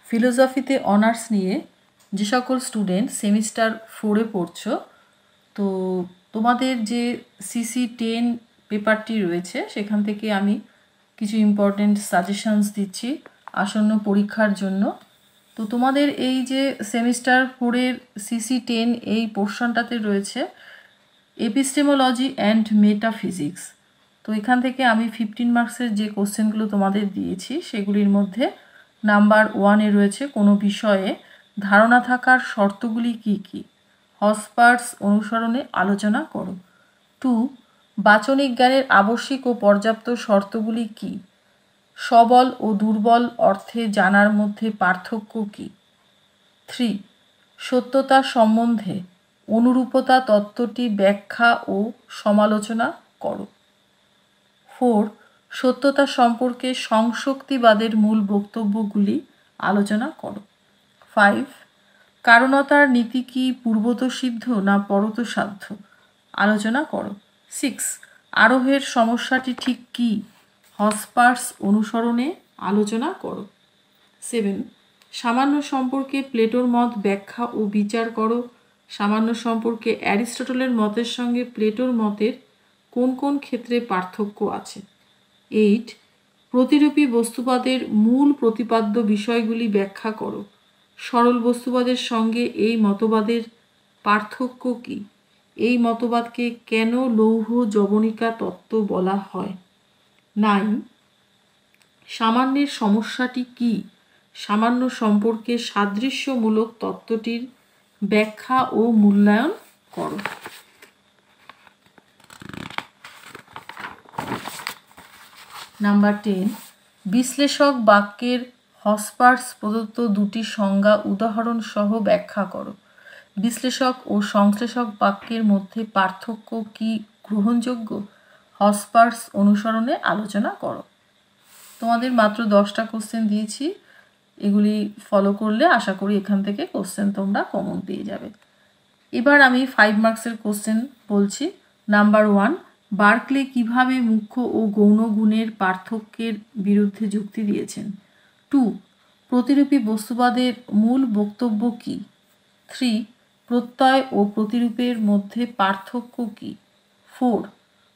ফিলোসফিতে honours নিয়ে যে সকল স্টুডেন্ট সেমিস্টার 4-এ পড়ছো, তো তোমাদের যে CC10 পেপারটি রয়েছে সেখান থেকে আমি কিছু ইম্পর্টেন্ট সাজেশনস দিচ্ছি আসন্ন পরীক্ষার জন্য। তো তোমাদের এই যে সেমিস্টার 4-এর CC10 এই পোর্শনটাতে রয়েছে এপিস্টেমোলজি অ্যান্ড মেটাফিজিক্স। তো এখান থেকে আমি 15 মার্কসের যে কোশ্চেনগুলো তোমাদের দিয়েছি সেগুলির মধ্যে নাম্বার 1-এ রয়েছে কোনো বিষয়ে ধারণা থাকার শর্তগুলি কি কি, হসপার্স অনুসরণে আলোচনা করো। 2, বাচনিক জ্ঞানের আবশ্যিক ও পর্যাপ্ত শর্তগুলি কি, সবল ও দুর্বল অর্থে জানার মধ্যে পার্থক্য কি। 3, সত্যতা সম্বন্ধে অনুরূপতা তত্ত্বটি ব্যাখ্যা ও সমালোচনা করো। 4, সত্যতা সম্পর্কে সংশক্তিবাদের মূল বক্তব্যগুলি আলোচনা করো। 5, কারণতার নীতি কি পূর্বতঃসিদ্ধ না পরতঃসাধ্য আলোচনা করো। 6, আরোহের সমস্যাটি ঠিক কি, হসপার্স অনুসরণে আলোচনা করো। 7, সামান্য সম্পর্কে প্লেটোর মত ব্যাখ্যা ও বিচার করো। সামান্য সম্পর্কে অ্যারিস্টটলের মতের সঙ্গে প্লেটোর মতের কোন কোন ক্ষেত্রে পার্থক্য আছে। 8, প্রতিরূপী বস্তুবাদের মূল প্রতিপাদ্য বিষয়গুলি ব্যাখ্যা করো। সরল বস্তুবাদের সঙ্গে এই মতবাদের পার্থক্য কি, এই মতবাদকে কেন লৌহ যবনিকা তত্ত্ব বলা হয়। 9, সামান্যের সমস্যাটি কি, সামান্য সম্পর্কে সাদৃশ্যমূলক তত্ত্বটির ব্যাখ্যা ও মূল্যায়ন করো। নাম্বার 10, বিশ্লেষক বাক্যের হসপার্স প্রদত্ত দুটি সংজ্ঞা উদাহরণ সহ ব্যাখ্যা করো। বিশ্লেষক ও সংশ্লেষক বাক্যের মধ্যে পার্থক্য কি গ্রহণযোগ্য, হসপার্স অনুসরণে আলোচনা করো। তোমাদের মাত্র 10টা কোশ্চেন দিয়েছি, এগুলি ফলো করলে আশা করি এখান থেকে কোশ্চেন তোমরা কমন পেয়ে যাবে। এবার আমি 5 মার্কসের কোশ্চেন বলছি। নাম্বার 1, বার্কলে কিভাবে মুখ্য ও গৌণ গুণের পার্থক্যের বিরুদ্ধে যুক্তি দিয়েছেন। 2, প্রতিরূপী বস্তুবাদের মূল বক্তব্য কি। 3, প্রত্যয় ও প্রতিরূপের মধ্যে পার্থক্য কি। 4,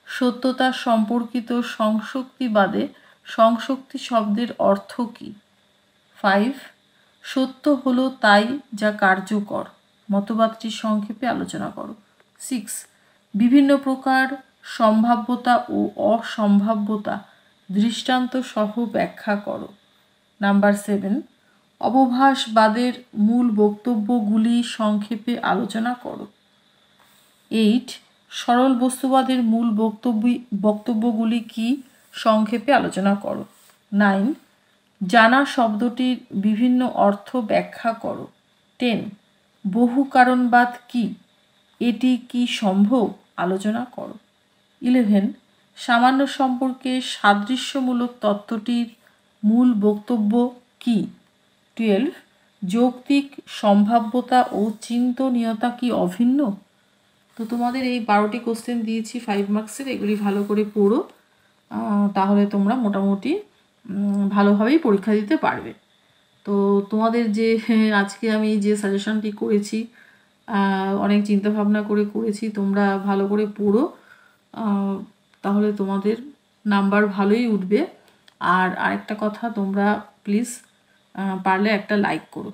সত্যতা সম্পর্কিত সংশক্তিবাদে সংশক্তি শব্দের অর্থ কি। 5, সত্য হলো তাই যা কার্যকর মতবাদটি সংক্ষেপে আলোচনা করো। 6, বিভিন্ন প্রকার সম্ভাব্যতা ও অসম্ভাব্যতা দৃষ্টান্ত সহ ব্যাখ্যা করো। নাম্বার 7, অবভাসবাদের মূল বক্তব্যগুলি সংক্ষেপে আলোচনা করো। 8, সরল বস্তুবাদের মূল বক্তব্যগুলি কি সংক্ষেপে আলোচনা করো। 9, জানা শব্দটির বিভিন্ন অর্থ ব্যাখ্যা করো। 10, বহু কারণবাদ কি, এটি কি সম্ভব আলোচনা করো। 11, সামান্য সম্পর্কে সাদৃশ্যমূলক তত্ত্বটির মূল বক্তব্য কি। 12, যৌক্তিক সম্ভাব্যতা ও চিন্তনীয়তা কি অভিন্ন। তো তোমাদের এই 12টি কোশ্চেন দিয়েছি 5 মার্কসের, এগুলি ভালো করে পড়ো, তাহলে তোমরা মোটামুটি ভালোভাবেই পরীক্ষা দিতে পারবে। তো তোমাদের যে আজকে আমি যে সাজেশনটি করেছি অনেক চিন্তাভাবনা করে করেছি, তোমরা ভালো করে পড়ো, তাহলে তোমাদের নাম্বার ভালোই উঠবে। আর আরেকটা কথা, তোমরা প্লিজ পারলে একটা লাইক করো।